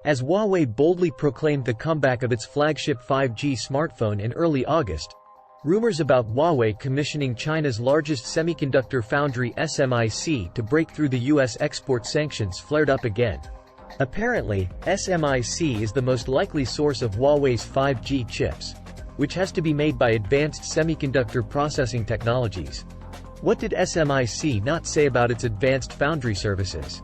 As Huawei boldly proclaimed the comeback of its flagship 5G smartphone in early August, rumors about Huawei commissioning China's largest semiconductor foundry SMIC to break through the U.S. export sanctions flared up again. Apparently, SMIC is the most likely source of Huawei's 5G chips, which has to be made by advanced semiconductor processing technologies. What did SMIC not say about its advanced foundry services?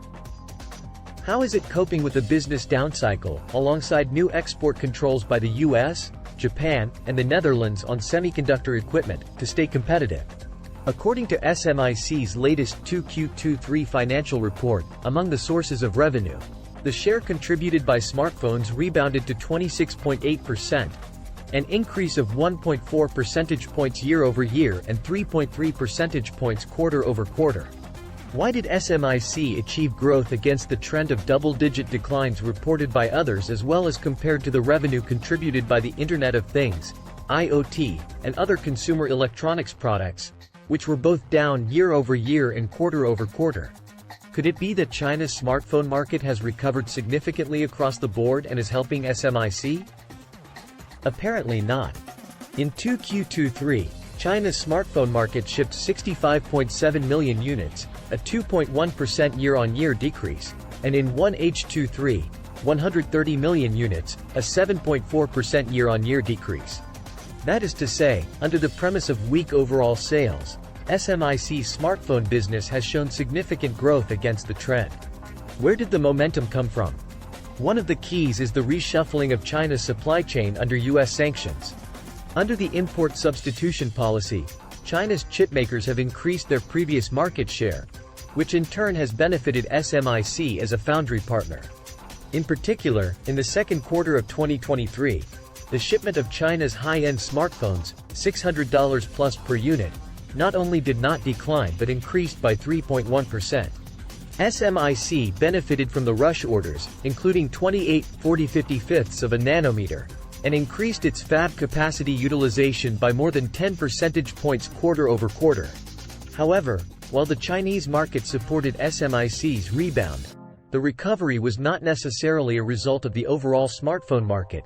How is it coping with the business downcycle, alongside new export controls by the US, Japan, and the Netherlands on semiconductor equipment, to stay competitive? According to SMIC's latest 2Q23 financial report, among the sources of revenue, the share contributed by smartphones rebounded to 26.8%, an increase of 1.4 percentage points year-over-year and 3.3 percentage points quarter-over-quarter. Why did SMIC achieve growth against the trend of double-digit declines reported by others, as well as compared to the revenue contributed by the Internet of Things, IoT, and other consumer electronics products, which were both down year-over-year and quarter-over-quarter? Could it be that China's smartphone market has recovered significantly across the board and is helping SMIC? Apparently not. In 2Q23, China's smartphone market shipped 65.7 million units, a 2.1% year-on-year decrease, and in 1H23, 130 million units, a 7.4% year-on-year decrease. That is to say, under the premise of weak overall sales, SMIC's smartphone business has shown significant growth against the trend. Where did the momentum come from? One of the keys is the reshuffling of China's supply chain under U.S. sanctions. Under the import substitution policy, China's chipmakers have increased their previous market share, which in turn has benefited SMIC as a foundry partner. In particular, in the second quarter of 2023, the shipment of China's high-end smartphones, $600 plus per unit, not only did not decline but increased by 3.1%. SMIC benefited from the rush orders, including 28/40/55 of a nanometer, and increased its fab capacity utilization by more than 10 percentage points quarter-over-quarter. However, while the Chinese market supported SMIC's rebound, the recovery was not necessarily a result of the overall smartphone market,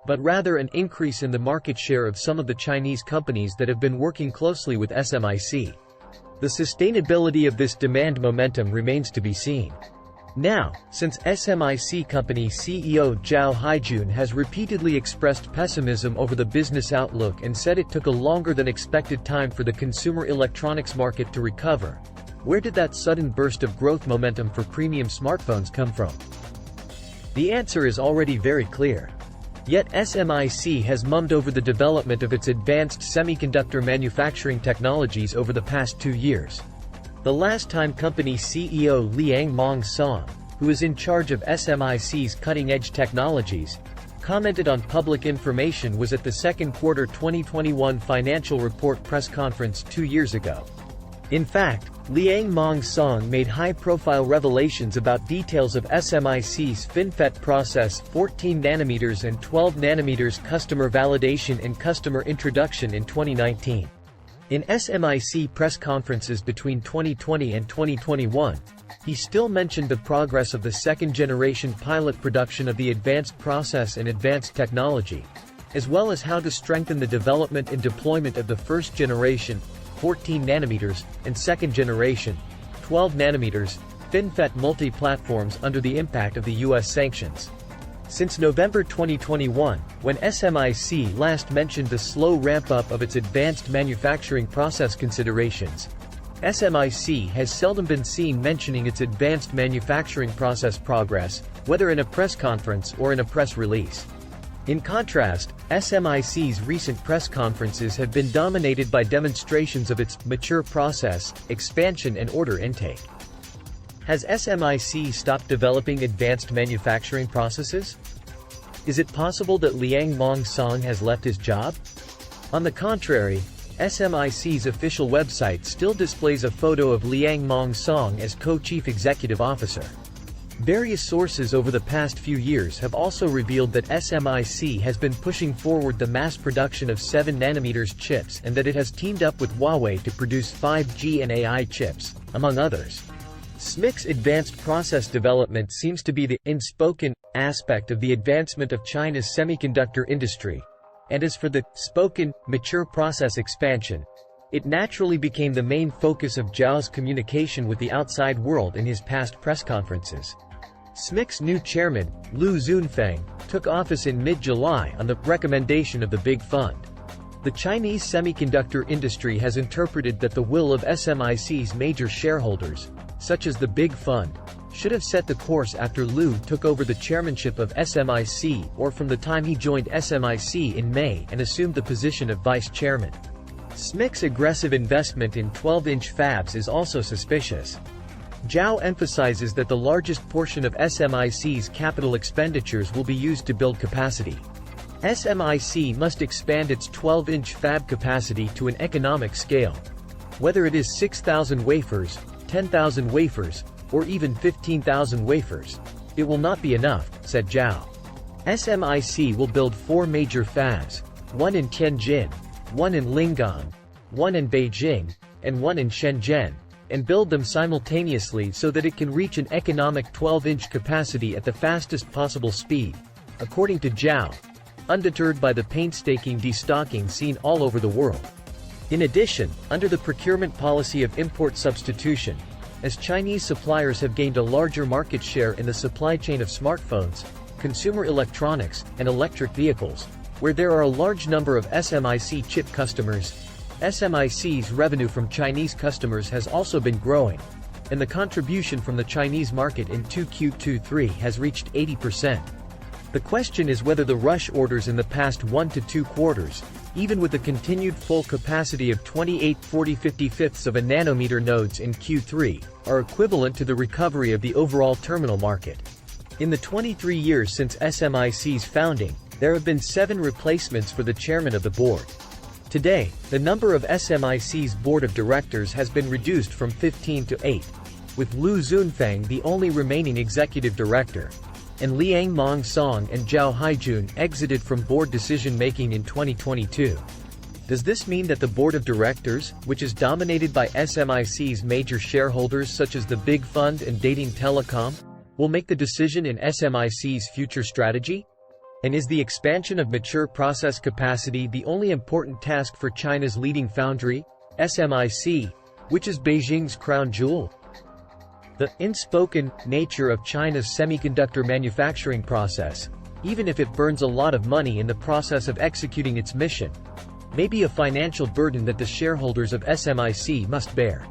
but rather an increase in the market share of some of the Chinese companies that have been working closely with SMIC. The sustainability of this demand momentum remains to be seen. Now, since SMIC company CEO Zhao Haijun has repeatedly expressed pessimism over the business outlook and said it took a longer than expected time for the consumer electronics market to recover, where did that sudden burst of growth momentum for premium smartphones come from? The answer is already very clear. Yet SMIC has mummed over the development of its advanced semiconductor manufacturing technologies over the past 2 years. The last time company CEO Liang Mongsong, who is in charge of SMIC's cutting-edge technologies, commented on public information was at the second quarter 2021 financial report press conference 2 years ago. In fact, Liang Mongsong made high-profile revelations about details of SMIC's FinFET process 14 nanometers and 12 nanometers customer validation and customer introduction in 2019. In SMIC press conferences between 2020 and 2021, he still mentioned the progress of the second-generation pilot production of the advanced process and advanced technology, as well as how to strengthen the development and deployment of the first-generation 14 nanometers, and second-generation, 12 nanometers, FinFET multi-platforms under the impact of the U.S. sanctions. Since November 2021, when SMIC last mentioned the slow ramp-up of its advanced manufacturing process considerations, SMIC has seldom been seen mentioning its advanced manufacturing process progress, whether in a press conference or in a press release. In contrast, SMIC's recent press conferences have been dominated by demonstrations of its mature process, expansion and order intake. Has SMIC stopped developing advanced manufacturing processes? Is it possible that Liang Mongsong has left his job? On the contrary, SMIC's official website still displays a photo of Liang Mongsong as co-chief executive officer. Various sources over the past few years have also revealed that SMIC has been pushing forward the mass production of 7 nanometers chips and that it has teamed up with Huawei to produce 5G and AI chips, among others. SMIC's advanced process development seems to be the unspoken aspect of the advancement of China's semiconductor industry. And as for the spoken, mature process expansion, it naturally became the main focus of Zhao's communication with the outside world in his past press conferences. SMIC's new chairman, Lu Zunfeng, took office in mid-July on the recommendation of the Big Fund. The Chinese semiconductor industry has interpreted that the will of SMIC's major shareholders, such as the Big Fund, should have set the course after Lu took over the chairmanship of SMIC or from the time he joined SMIC in May and assumed the position of vice chairman. SMIC's aggressive investment in 12-inch fabs is also suspicious. Zhao emphasizes that the largest portion of SMIC's capital expenditures will be used to build capacity. SMIC must expand its 12-inch fab capacity to an economic scale. Whether it is 6,000 wafers, 10,000 wafers, or even 15,000 wafers, it will not be enough, said Zhao. SMIC will build 4 major fabs, one in Tianjin, one in Lingang, one in Beijing, and one in Shenzhen, and build them simultaneously so that it can reach an economic 12-inch capacity at the fastest possible speed, according to Zhao, undeterred by the painstaking destocking seen all over the world. In addition, under the procurement policy of import substitution, as Chinese suppliers have gained a larger market share in the supply chain of smartphones, consumer electronics, and electric vehicles, where there are a large number of SMIC chip customers, SMIC's revenue from Chinese customers has also been growing, and the contribution from the Chinese market in 2Q23 has reached 80%. The question is whether the rush orders in the past 1 to 2 quarters, even with the continued full capacity of 28/40/55 of a nanometer nodes in Q3, are equivalent to the recovery of the overall terminal market. In the 23 years since SMIC's founding, there have been 7 replacements for the chairman of the board. Today, the number of SMIC's board of directors has been reduced from 15 to 8, with Lu Zunfeng the only remaining executive director, and Liang Mongsong and Zhao Haijun exited from board decision-making in 2022. Does this mean that the board of directors, which is dominated by SMIC's major shareholders such as the Big Fund and Dating Telecom, will make the decision in SMIC's future strategy? And is the expansion of mature process capacity the only important task for China's leading foundry, SMIC, which is Beijing's crown jewel? The unspoken nature of China's semiconductor manufacturing process, even if it burns a lot of money in the process of executing its mission, may be a financial burden that the shareholders of SMIC must bear.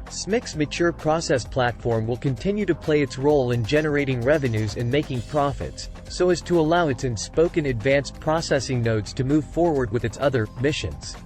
SMIC's mature process platform will continue to play its role in generating revenues and making profits, so as to allow its unspoken advanced processing nodes to move forward with its other missions.